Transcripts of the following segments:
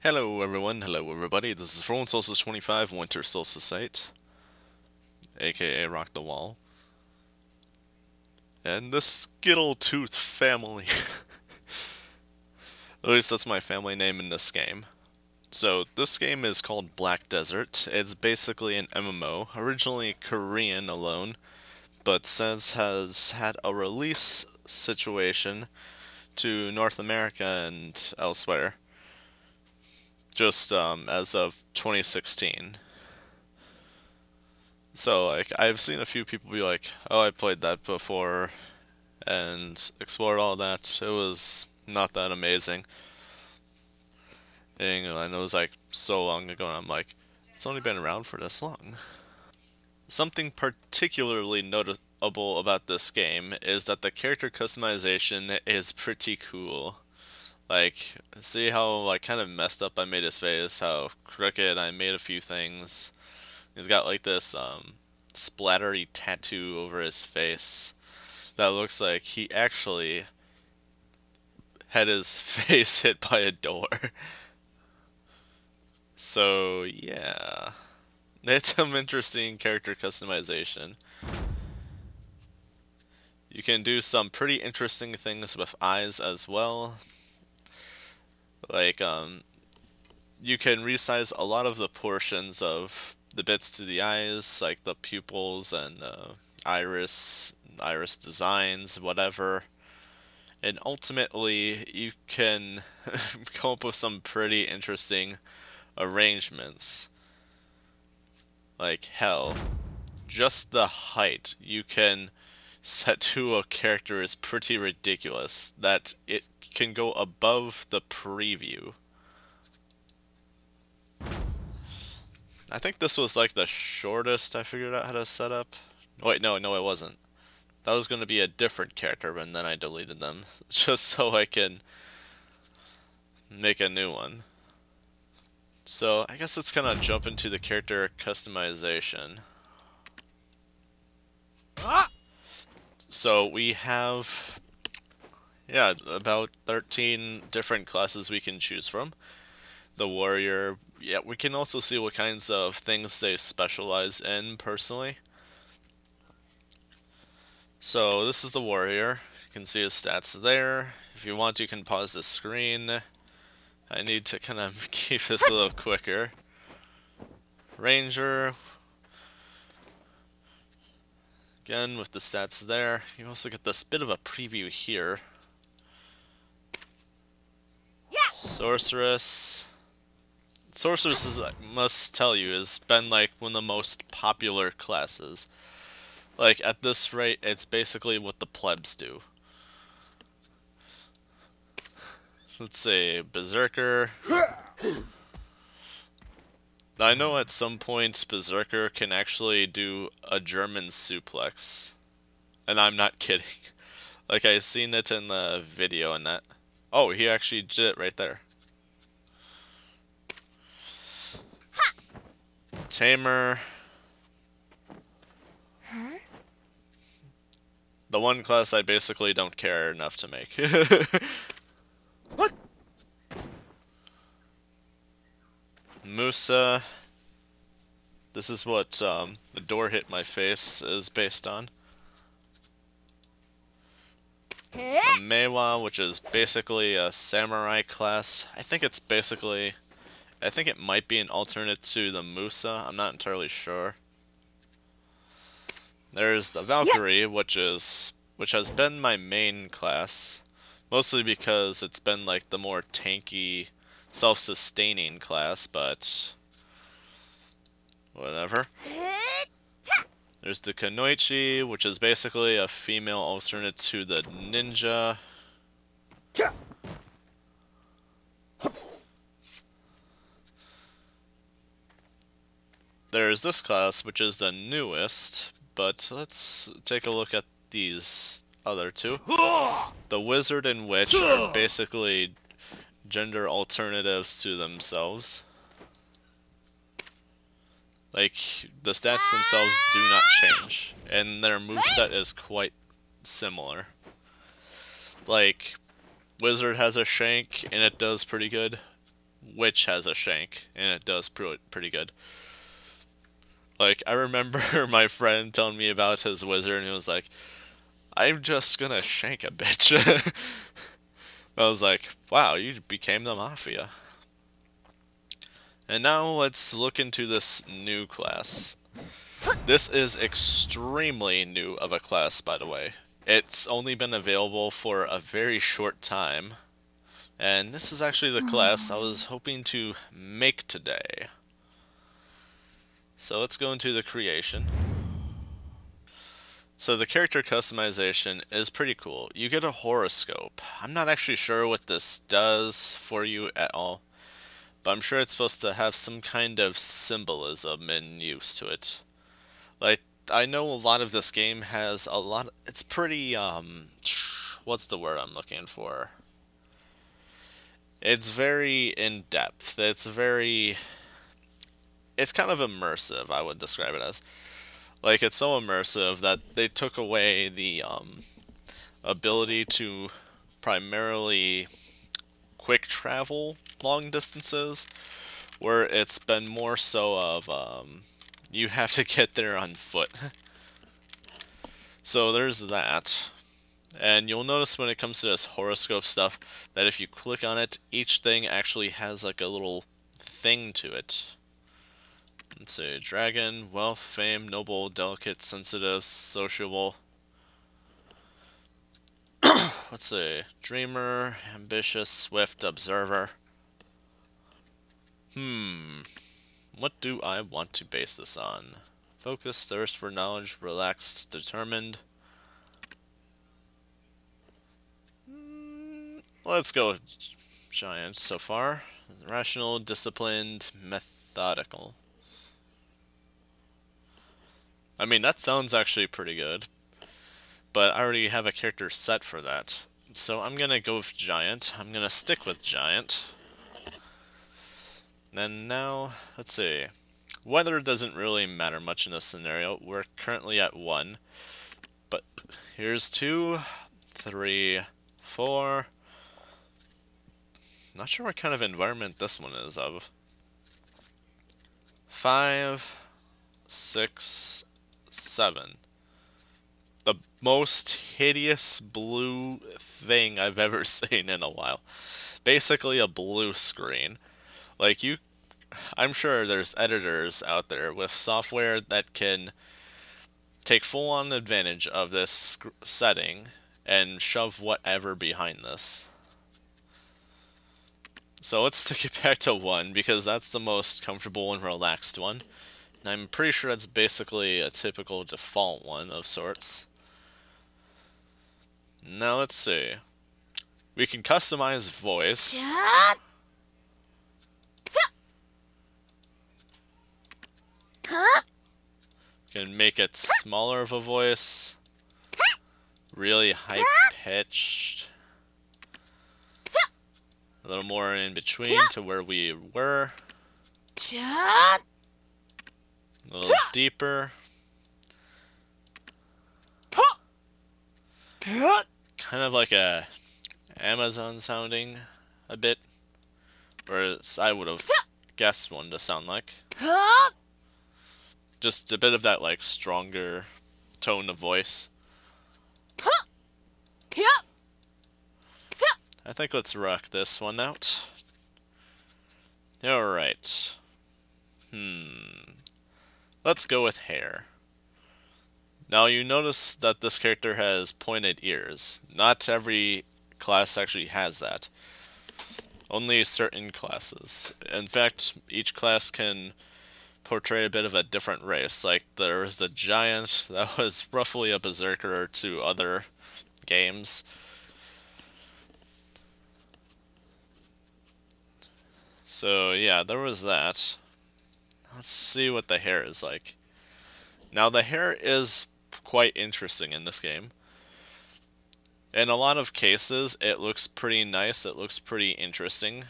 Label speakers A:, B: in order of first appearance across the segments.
A: Hello everybody, this is Rolling Solstice 25 Winter Solstice 8, aka Rock the Wall, and the Skittletooth family. At least that's my family name in this game. So, this game is called Black Desert. It's basically an MMO, originally Korean alone, but since has had a release situation to North America and elsewhere, just as of 2016. So, like, I've seen a few people be like, oh, I played that before and explored all that. It was not that amazing. And I know it was like so long ago, and I'm like, it's only been around for this long. Something particularly notable about this game is that the character customization is pretty cool. Like, see how like kind of messed up I made his face, how crooked I made a few things. He's got like this splattery tattoo over his face that looks like he actually had his face hit by a door. So yeah, it's some interesting character customization. You can do some pretty interesting things with eyes as well. Like you can resize a lot of the portions of the bits to the eyes, like the pupils and iris designs, whatever. And ultimately, you can come up with some pretty interesting arrangements. Like, hell, just the height you can set to a character is pretty ridiculous, that it can go above the preview. I think this was like the shortest I figured out how to set up. Wait, no, it wasn't. That was going to be a different character, but then I deleted them, just so I can make a new one. So, I guess let's kind of jump into the character customization. So, we have, yeah, about 13 different classes we can choose from. The warrior, yeah, we can also see what kinds of things they specialize in, personally. So, this is the warrior. You can see his stats there. If you want, you can pause the screen. I need to kind of keep this a little quicker. Ranger. Again, with the stats there. You also get this bit of a preview here. Sorceress. Sorceress, is, I must tell you, has been like one of the most popular classes. Like, at this rate, it's basically what the plebs do. Let's see, Berserker. I know at some point Berserker can actually do a German suplex. And I'm not kidding. Like, I seen it in the video and that. Oh, he actually did it right there. Tamer. The one class I basically don't care enough to make.
B: What?
A: Musa. This is what the door hit my face is based on. The Meiwa, which is basically a samurai class. I think it might be an alternate to the Musa. I'm not entirely sure. There's the Valkyrie, which has been my main class, mostly because it's been like the more tanky, self-sustaining class, but whatever. There's the Kunoichi, which is basically a female alternate to the ninja. There's this class, which is the newest, but let's take a look at these other two. The wizard and witch are basically gender alternatives to themselves. Like, the stats themselves do not change, and their moveset is quite similar. Like, wizard has a shank, and it does pretty good. witch has a shank, and it does pretty good. Like, I remember my friend telling me about his wizard, and he was like, I'm just gonna shank a bitch. I was like, wow, you became the Mafia. And now let's look into this new class. This is extremely new of a class, by the way. It's only been available for a very short time. And this is actually the class I was hoping to make today. So let's go into the creation. So the character customization is pretty cool. You get a horoscope. I'm not actually sure what this does for you at all, but I'm sure it's supposed to have some kind of symbolism and use to it. Like, I know a lot of this game has a lot, it's pretty, what's the word I'm looking for? It's very in-depth. It's kind of immersive, I would describe it as. Like, it's so immersive that they took away the ability to primarily quick travel long distances, where it's been more so of you have to get there on foot. So there's that. And you'll notice when it comes to this horoscope stuff that if you click on it, each thing actually has like a little thing to it. Let's see, dragon, wealth, fame, noble, delicate, sensitive, sociable. Let's see, dreamer, ambitious, swift, observer. What do I want to base this on? Focus, thirst for knowledge, relaxed, determined. Let's go with giant so far. Rational, disciplined, methodical. I mean, that sounds actually pretty good, but I already have a character set for that. So I'm gonna go with giant. I'm gonna stick with giant. And now, let's see. Weather doesn't really matter much in this scenario. We're currently at 1. But here's 2, 3, 4. Not sure what kind of environment this one is of. 5, 6, 7. The most hideous blue thing I've ever seen in a while. Basically a blue screen. Like, I'm sure there's editors out there with software that can take full-on advantage of this setting and shove whatever behind this. So let's stick it back to 1, because that's the most comfortable and relaxed one. And I'm pretty sure that's basically a typical default one of sorts. Now let's see. We can customize voice. Can make it smaller of a voice. Really high pitched. A little more in between to where we were. A little deeper. Kind of like a Amazon sounding a bit. Or I would have guessed one to sound like. Just a bit of that like stronger tone of voice. I think let's rock this one out. Alright. Let's go with hair. Now you notice that this character has pointed ears. Not every class actually has that. Only certain classes. In fact, each class can portray a bit of a different race. Like, there was the giant that was roughly a berserker to other games. So yeah, there was that. Let's see what the hair is like. Now the hair is quite interesting in this game. In a lot of cases, it looks pretty nice, it looks pretty interesting.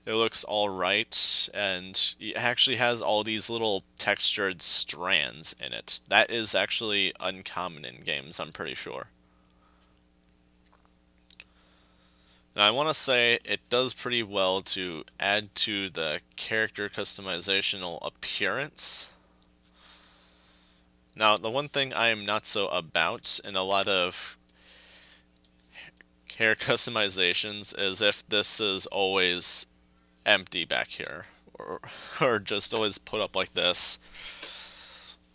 A: It looks alright, and it actually has all these little textured strands in it. That is actually uncommon in games, I'm pretty sure. Now, I want to say it does pretty well to add to the character customizational appearance. Now, the one thing I am not so about in a lot of hair customizations is if this is always empty back here, or, or just always put up like this.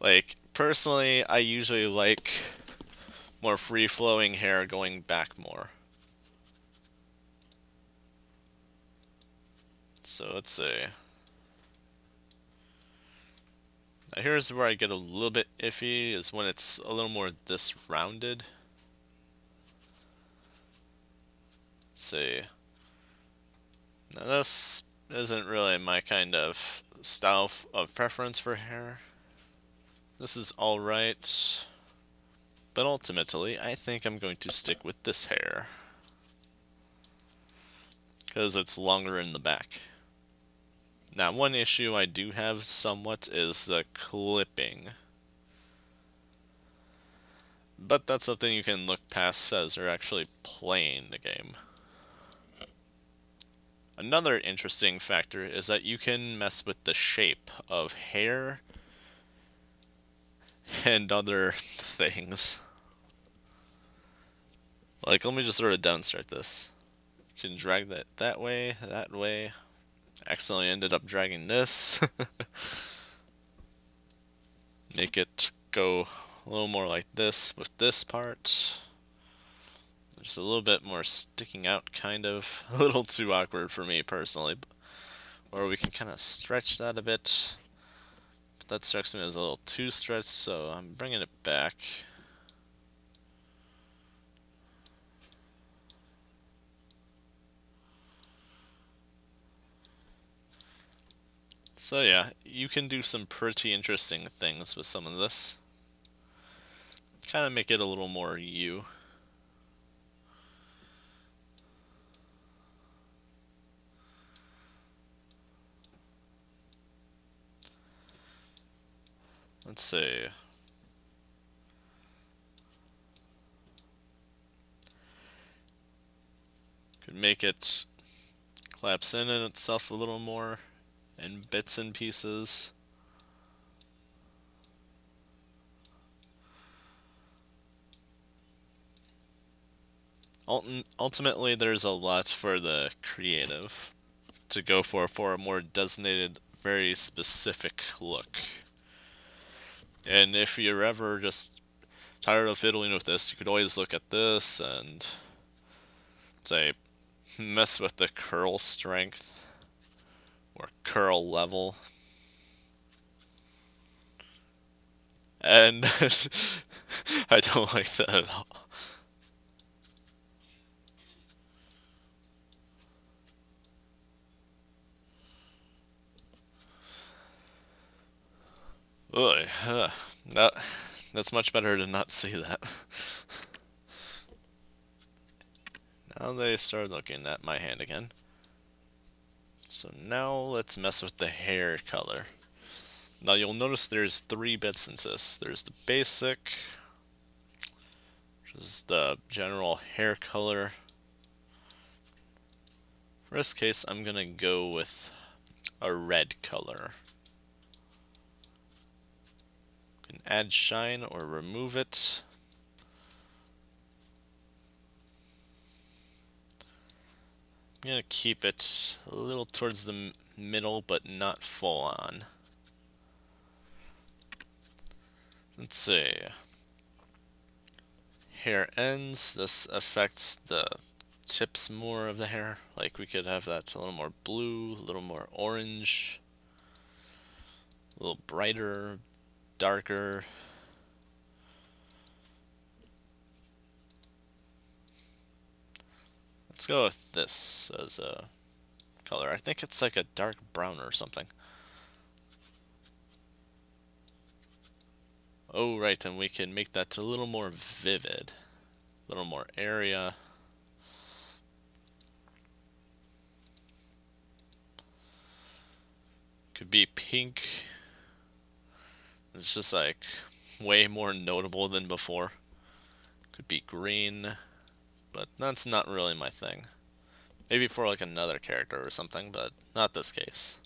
A: Like, personally, I usually like more free-flowing hair going back more. So let's see. Now here's where I get a little bit iffy, is when it's a little more this rounded. Let's see. Now this isn't really my kind of style of preference for hair. This is alright, but ultimately I think I'm going to stick with this hair, because it's longer in the back. Now, one issue I do have somewhat is the clipping. But that's something you can look past as they're actually playing the game. Another interesting factor is that you can mess with the shape of hair and other things. Like, let me just sort of demonstrate this. You can drag that way, that way. Accidentally ended up dragging this. Make it go a little more like this with this part. Just a little bit more sticking out, kind of. A little too awkward for me personally. Or we can kind of stretch that a bit. But that strikes me as a little too stretched, so I'm bringing it back. So yeah, you can do some pretty interesting things with some of this. Kind of make it a little more you. Let's see. Could make it collapse in itself a little more in bits and pieces. Ultimately, there's a lot for the creative to go for a more designated, very specific look. And if you're ever just tired of fiddling with this, you could always look at this and say, mess with the curl strength or curl level. And I don't like that at all. Ugh, that, that's much better to not see that. Now they start looking at my hand again. So now let's mess with the hair color. Now you'll notice there's three bits in this. There's the basic, which is the general hair color. For this case, I'm gonna go with a red color. You can add shine or remove it. I'm gonna keep it a little towards the middle, but not full on. Let's see. Hair ends. This affects the tips more of the hair. Like we could have that a little more blue, a little more orange, a little brighter, darker. Let's go with this as a color. I think it's like a dark brown or something. Oh, right, and we can make that a little more vivid, a little more area. Could be pink. It's just like way more notable than before. Could be green, but that's not really my thing. Maybe for like another character or something, but not this case.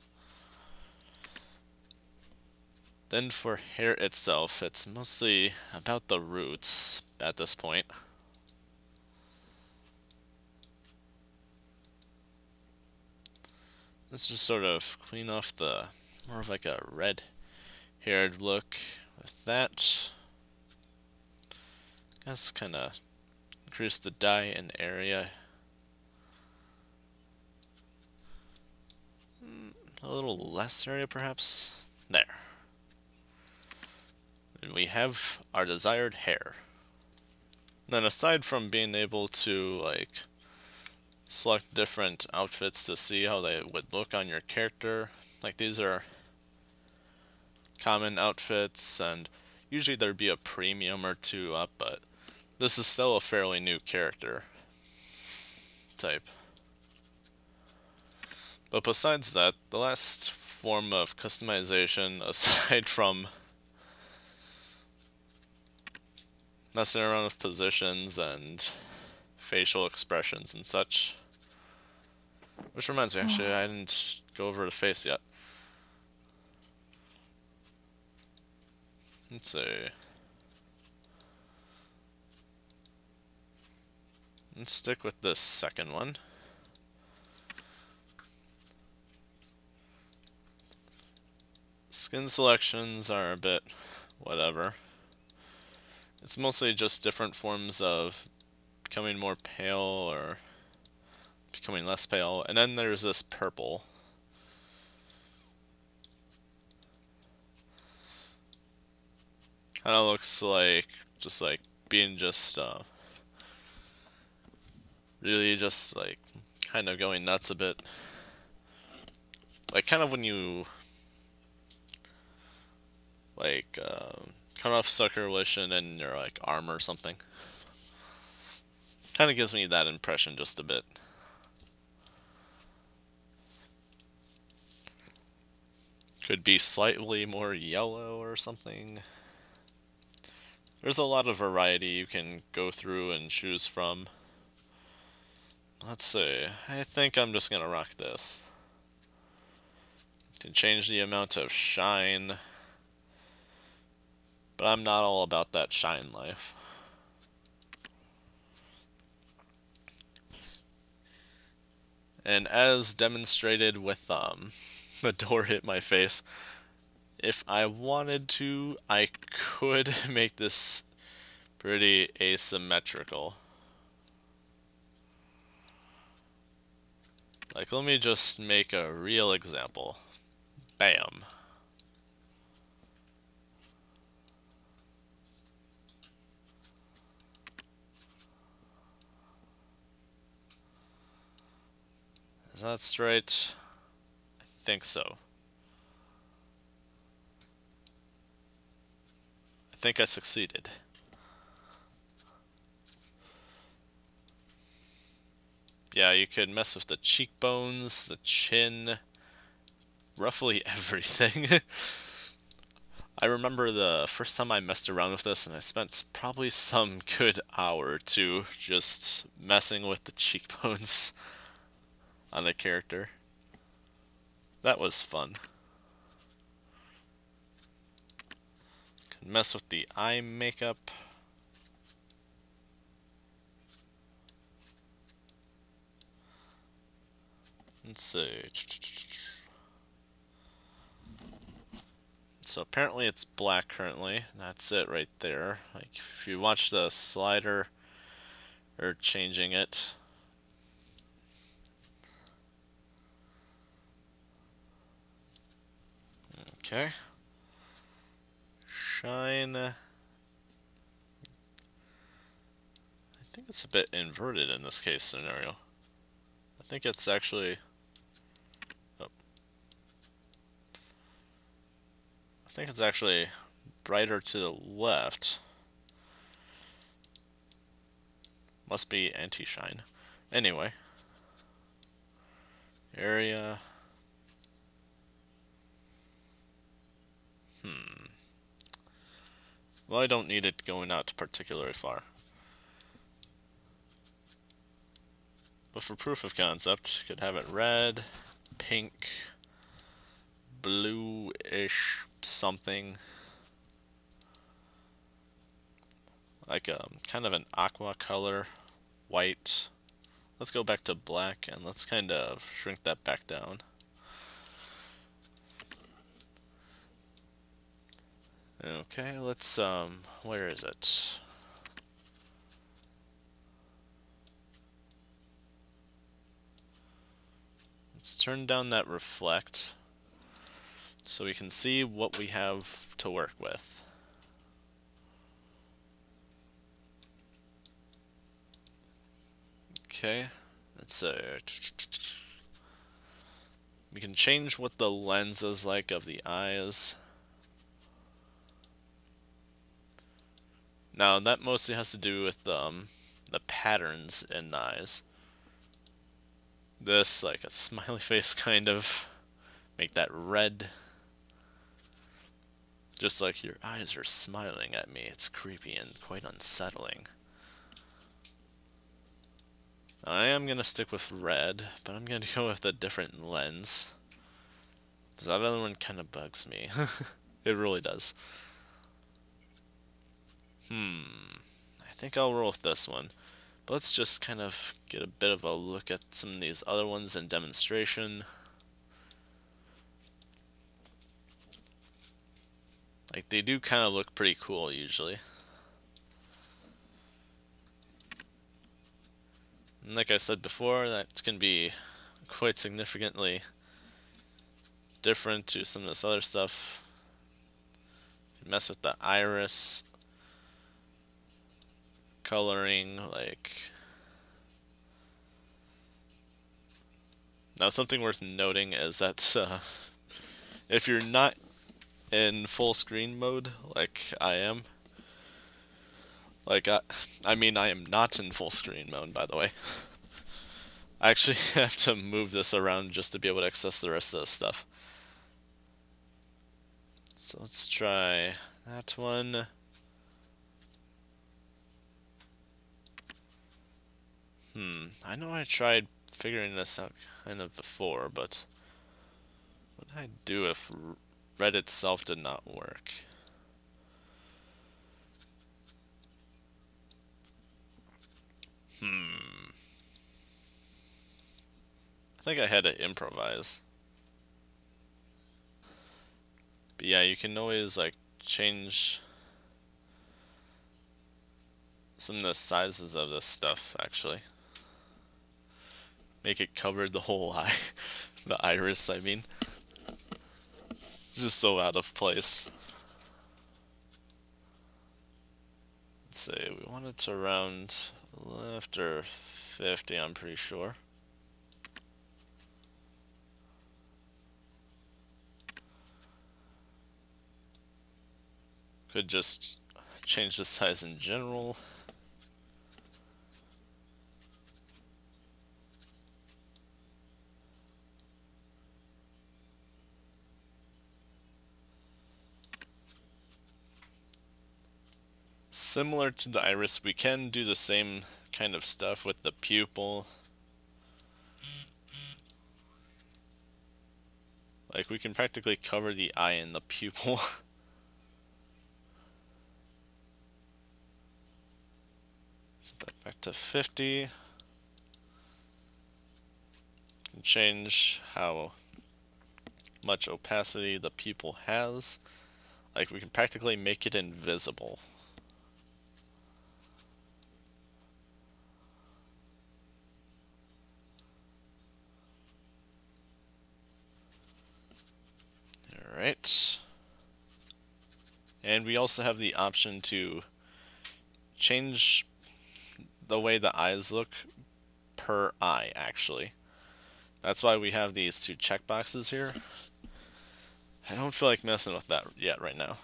A: Then for hair itself, it's mostly about the roots at this point. Let's just sort of clean off the more of like a red haired look with that. Guess kind of increase the dye in area a little less area perhaps. There. And we have our desired hair. Then aside from being able to like select different outfits to see how they would look on your character, like these are common outfits and usually there'd be a premium or two up, but this is still a fairly new character type. But besides that, the last form of customization, aside from messing around with positions and facial expressions and such, which reminds me, actually, I didn't go over the face yet. Let's see. Let's stick with this second one. Skin selections are a bit whatever. It's mostly just different forms of becoming more pale or becoming less pale. And then there's this purple. Kind of looks like just like being just really just like kind of going nuts a bit. Like kind of when you like cut off circulation in your like arm or something. Kind of gives me that impression just a bit. Could be slightly more yellow or something. There's a lot of variety you can go through and choose from. Let's see. I think I'm just gonna rock this. Can change the amount of shine, but I'm not all about that shine life. And as demonstrated with the door hit my face, if I wanted to, I could make this pretty asymmetrical. Like, let me just make a real example. Bam. Is that straight? I think so. I think I succeeded. Yeah, you could mess with the cheekbones, the chin, roughly everything. I remember the first time I messed around with this, and I spent probably some good hour or two just messing with the cheekbones on a character. That was fun. Could mess with the eye makeup. Let's see. So apparently it's black currently. That's it right there. Like if you watch the slider or changing it. Okay. Shine. I think it's a bit inverted in this case scenario. I think it's actually. Oh. I think it's actually brighter to the left. Must be anti-shine. Anyway. Area. Well, I don't need it going out particularly far. But for proof of concept, could have it red, pink, bluish something. Like kind of an aqua color, white. Let's go back to black and let's kind of shrink that back down. Okay, let's where is it? Let's turn down that reflect so we can see what we have to work with. Okay, let's we can change what the lens is like of the eyes. Now that mostly has to do with the patterns in eyes. This, like a smiley face kind of, make that red. Just like your eyes are smiling at me. It's creepy and quite unsettling. I am gonna stick with red, but I'm gonna go with a different lens. Cause that other one kind of bugs me. It really does. I think I'll roll with this one. But let's just kind of get a bit of a look at some of these other ones in demonstration. Like, they do kind of look pretty cool usually. And like I said before, that can be quite significantly different to some of this other stuff. Mess with the iris coloring, like. Now, something worth noting is that if you're not in full screen mode, like I am, like I mean, I am not in full screen mode, by the way. I actually have to move this around just to be able to access the rest of this stuff. So let's try that one. I know I tried figuring this out kind of before, but what would I do if red itself did not work? I think I had to improvise. But yeah, you can always like change some of the sizes of this stuff actually. Make it cover the whole eye. The iris, I mean. It's just so out of place. Let's see, we want it to round left or 50, I'm pretty sure. Could just change the size in general. Similar to the iris, we can do the same kind of stuff with the pupil. Like, we can practically cover the eye in the pupil. Set that back to 50. And change how much opacity the pupil has. Like, we can practically make it invisible. Alright. And we also have the option to change the way the eyes look per eye, actually. That's why we have these two checkboxes here. I don't feel like messing with that yet right now.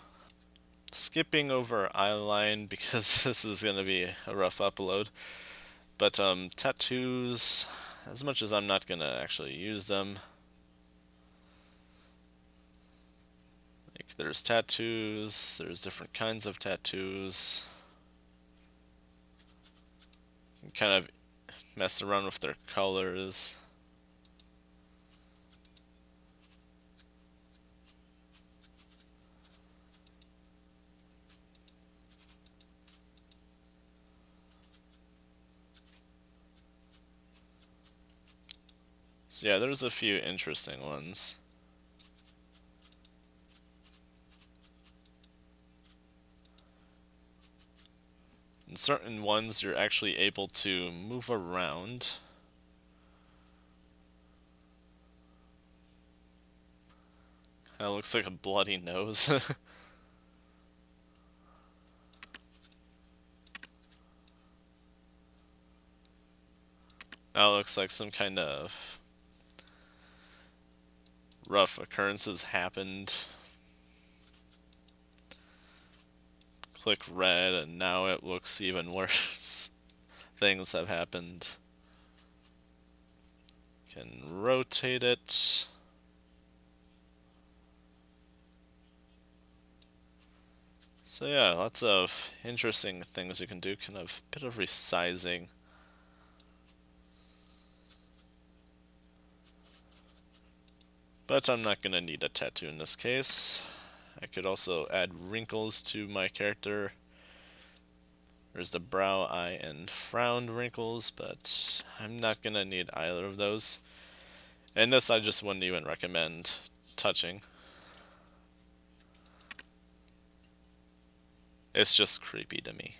A: Skipping over eyeline because this is going to be a rough upload. But tattoos, as much as I'm not going to actually use them. Like, there's tattoos, there's different kinds of tattoos. Kind of mess around with their colors. So yeah, there's a few interesting ones. In certain ones, you're actually able to move around. Kinda looks like a bloody nose. That looks like some kind of rough occurrences happened. Click red, and now it looks even worse. Things have happened. Can rotate it. So yeah, lots of interesting things you can do. Kind of bit of resizing. But I'm not gonna need a tattoo in this case. I could also add wrinkles to my character. There's the brow, eye, and frown wrinkles, but I'm not gonna need either of those. And this I just wouldn't even recommend touching. It's just creepy to me.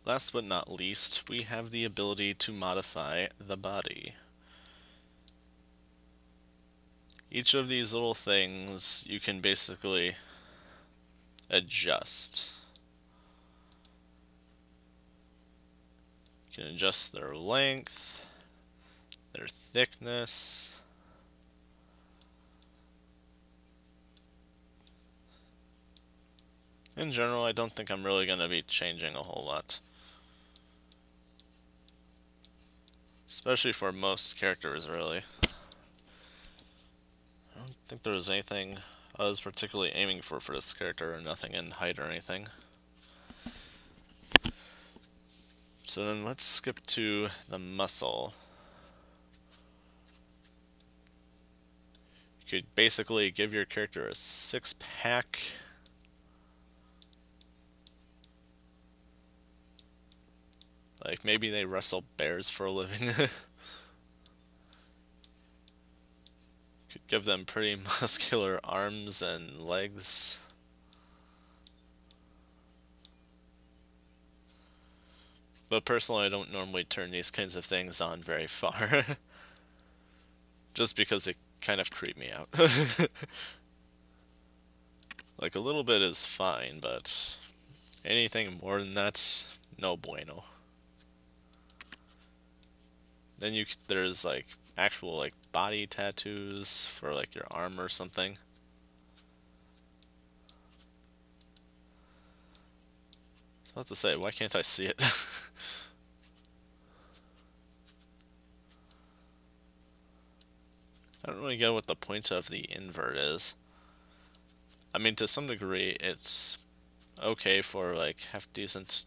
A: Last but not least, we have the ability to modify the body. Each of these little things you can basically adjust. You can adjust their length, their thickness. In general, I don't think I'm really going to be changing a whole lot. Especially for most characters, really. I don't think there was anything I was particularly aiming for this character, or nothing in height or anything. So then let's skip to the muscle. You could basically give your character a six-pack. Like, maybe they wrestle bears for a living. Could give them pretty muscular arms and legs. But personally, I don't normally turn these kinds of things on very far. Just because they kind of creep me out. Like, a little bit is fine, but anything more than that, no bueno. Then there's like actual like body tattoos for like your arm or something. I was about to say, why can't I see it? I don't really get what the point of the invert is. I mean, to some degree, it's okay for like half decent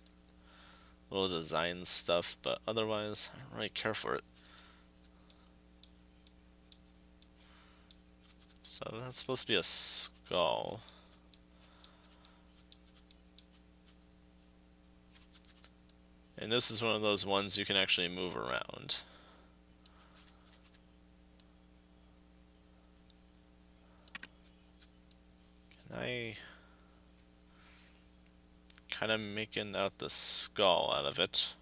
A: little design stuff, but otherwise, I don't really care for it. So that's supposed to be a skull. And this is one of those ones you can actually move around. Can I kind of making out the skull out of it?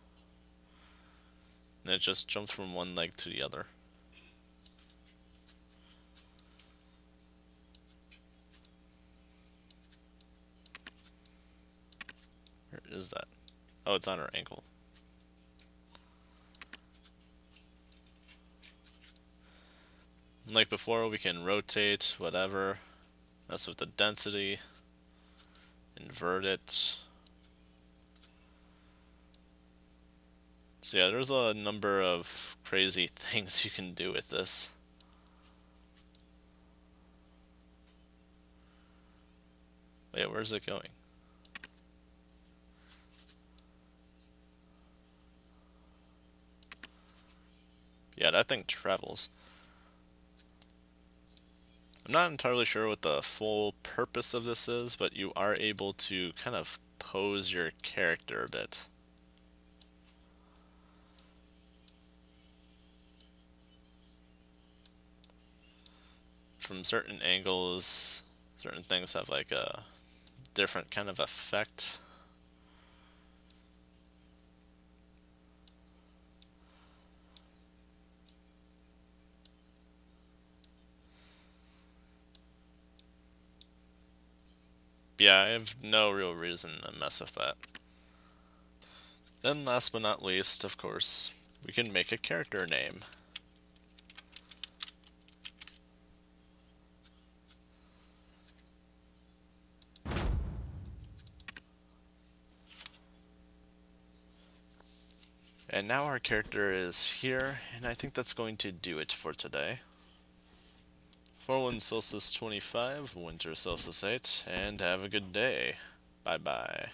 A: And it just jumps from one leg to the other. Where is that? Oh, it's on her ankle. Like before, we can rotate, whatever, mess with the density, invert it. So yeah, there's a number of crazy things you can do with this. Wait, where's it going? Yeah, that thing travels. I'm not entirely sure what the full purpose of this is, but you are able to kind of pose your character a bit. From certain angles, certain things have like a different kind of effect. Yeah, I have no real reason to mess with that. Then last but not least, of course, we can make a character name. And now our character is here, and I think that's going to do it for today. 41 Solstice 25, Winter Solstice 8, and have a good day. Bye bye.